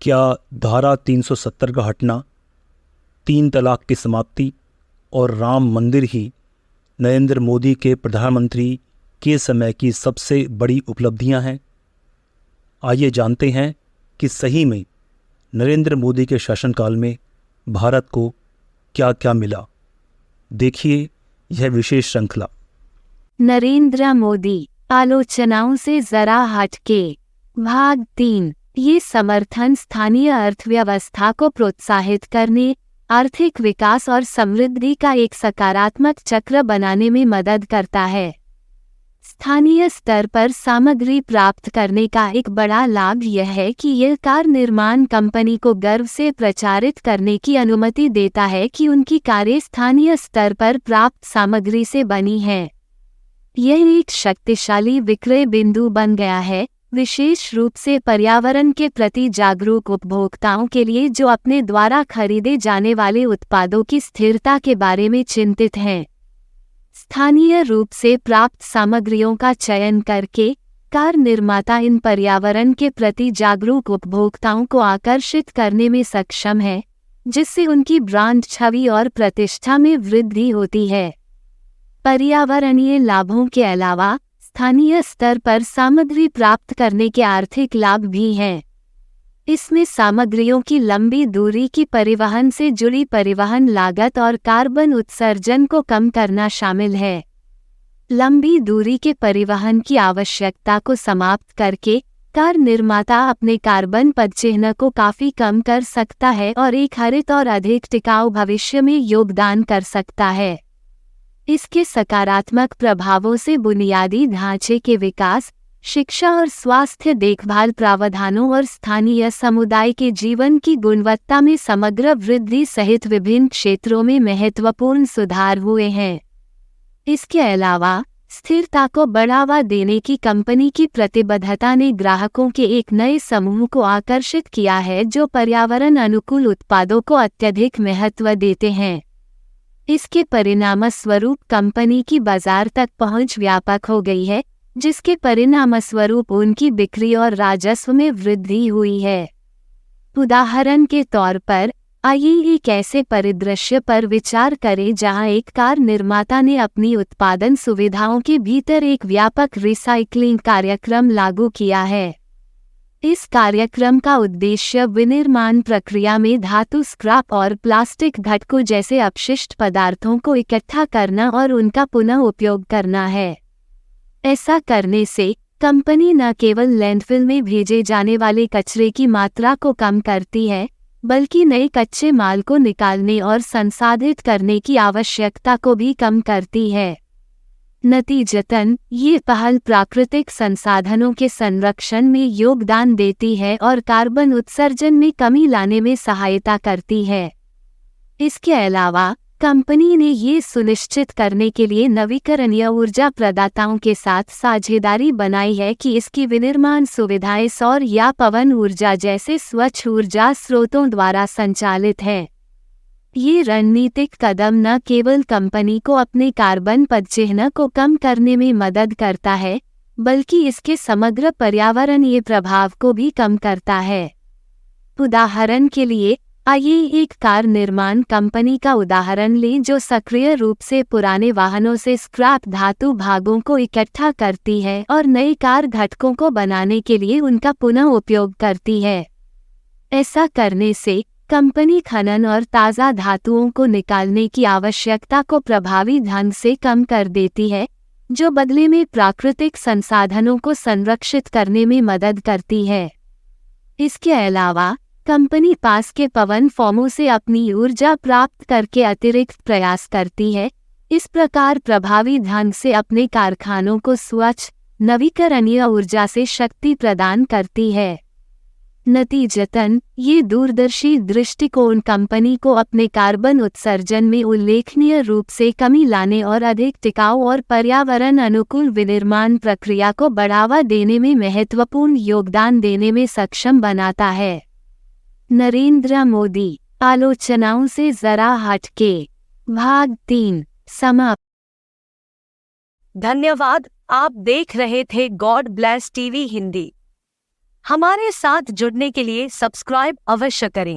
क्या धारा 370 का हटना, 3 तलाक की समाप्ति और राम मंदिर ही नरेंद्र मोदी के प्रधानमंत्री के समय की सबसे बड़ी उपलब्धियां हैं? आइए जानते हैं कि सही में नरेंद्र मोदी के शासनकाल में भारत को क्या क्या मिला। देखिए यह विशेष श्रृंखला। नरेंद्र मोदी आलोचनाओं से जरा हटके, भाग 3। ये समर्थन स्थानीय अर्थव्यवस्था को प्रोत्साहित करने, आर्थिक विकास और समृद्धि का एक सकारात्मक चक्र बनाने में मदद करता है। स्थानीय स्तर पर सामग्री प्राप्त करने का एक बड़ा लाभ यह है कि यह कार निर्माण कंपनी को गर्व से प्रचारित करने की अनुमति देता है कि उनकी कारें स्थानीय स्तर पर प्राप्त सामग्री से बनी हैं। यह एक शक्तिशाली विक्रय बिंदु बन गया है, विशेष रूप से पर्यावरण के प्रति जागरूक उपभोक्ताओं के लिए जो अपने द्वारा खरीदे जाने वाले उत्पादों की स्थिरता के बारे में चिंतित हैं। स्थानीय रूप से प्राप्त सामग्रियों का चयन करके कार निर्माता इन पर्यावरण के प्रति जागरूक उपभोक्ताओं को आकर्षित करने में सक्षम है, जिससे उनकी ब्रांड छवि और प्रतिष्ठा में वृद्धि होती है। पर्यावरणीय लाभों के अलावा स्थानीय स्तर पर सामग्री प्राप्त करने के आर्थिक लाभ भी हैं। इसमें सामग्रियों की लंबी दूरी की परिवहन से जुड़ी परिवहन लागत और कार्बन उत्सर्जन को कम करना शामिल है। लंबी दूरी के परिवहन की आवश्यकता को समाप्त करके कार निर्माता अपने कार्बन पदचिह्न को काफी कम कर सकता है और एक हरित और अधिक टिकाऊ भविष्य में योगदान कर सकता है। इसके सकारात्मक प्रभावों से बुनियादी ढांचे के विकास, शिक्षा और स्वास्थ्य देखभाल प्रावधानों और स्थानीय समुदाय के जीवन की गुणवत्ता में समग्र वृद्धि सहित विभिन्न क्षेत्रों में महत्वपूर्ण सुधार हुए हैं। इसके अलावा स्थिरता को बढ़ावा देने की कंपनी की प्रतिबद्धता ने ग्राहकों के एक नए समूह को आकर्षित किया है जो पर्यावरण अनुकूल उत्पादों को अत्यधिक महत्व देते हैं। इसके परिणामस्वरूप कंपनी की बाजार तक पहुंच व्यापक हो गई है, जिसके परिणामस्वरूप उनकी बिक्री और राजस्व में वृद्धि हुई है। उदाहरण के तौर पर आइए एक ऐसे परिदृश्य पर विचार करें जहां एक कार निर्माता ने अपनी उत्पादन सुविधाओं के भीतर एक व्यापक रिसाइक्लिंग कार्यक्रम लागू किया है। इस कार्यक्रम का उद्देश्य विनिर्माण प्रक्रिया में धातु स्क्रैप और प्लास्टिक घटकों जैसे अपशिष्ट पदार्थों को इकट्ठा करना और उनका पुनः उपयोग करना है। ऐसा करने से कंपनी न केवल लैंडफिल में भेजे जाने वाले कचरे की मात्रा को कम करती है, बल्कि नए कच्चे माल को निकालने और संसाधित करने की आवश्यकता को भी कम करती है। नतीजतन ये पहल प्राकृतिक संसाधनों के संरक्षण में योगदान देती है और कार्बन उत्सर्जन में कमी लाने में सहायता करती है। इसके अलावा कंपनी ने ये सुनिश्चित करने के लिए नवीकरणीय ऊर्जा प्रदाताओं के साथ साझेदारी बनाई है कि इसकी विनिर्माण सुविधाएं सौर या पवन ऊर्जा जैसे स्वच्छ ऊर्जा स्रोतों द्वारा संचालित हैं। ये रणनीतिक कदम न केवल कंपनी को अपने कार्बन पदचिह्न को कम करने में मदद करता है, बल्कि इसके समग्र पर्यावरणीय प्रभाव को भी कम करता है। उदाहरण के लिए आइए एक कार निर्माण कंपनी का उदाहरण लें जो सक्रिय रूप से पुराने वाहनों से स्क्रैप धातु भागों को इकट्ठा करती है और नए कार घटकों को बनाने के लिए उनका पुनः उपयोग करती है। ऐसा करने से कंपनी खनन और ताज़ा धातुओं को निकालने की आवश्यकता को प्रभावी ढंग से कम कर देती है, जो बदले में प्राकृतिक संसाधनों को संरक्षित करने में मदद करती है। इसके अलावा कंपनी पास के पवन फॉर्मों से अपनी ऊर्जा प्राप्त करके अतिरिक्त प्रयास करती है, इस प्रकार प्रभावी ढंग से अपने कारखानों को स्वच्छ, नवीकरणीय ऊर्जा से शक्ति प्रदान करती है। नतीजतन ये दूरदर्शी दृष्टिकोण कंपनी को अपने कार्बन उत्सर्जन में उल्लेखनीय रूप से कमी लाने और अधिक टिकाऊ और पर्यावरण अनुकूल विनिर्माण प्रक्रिया को बढ़ावा देने में महत्वपूर्ण योगदान देने में सक्षम बनाता है। नरेंद्र मोदी आलोचनाओं से जरा हटके, भाग 3 समाप्त। धन्यवाद। आप देख रहे थे गॉड ब्लेस टीवी हिंदी। हमारे साथ जुड़ने के लिए सब्सक्राइब अवश्य करें।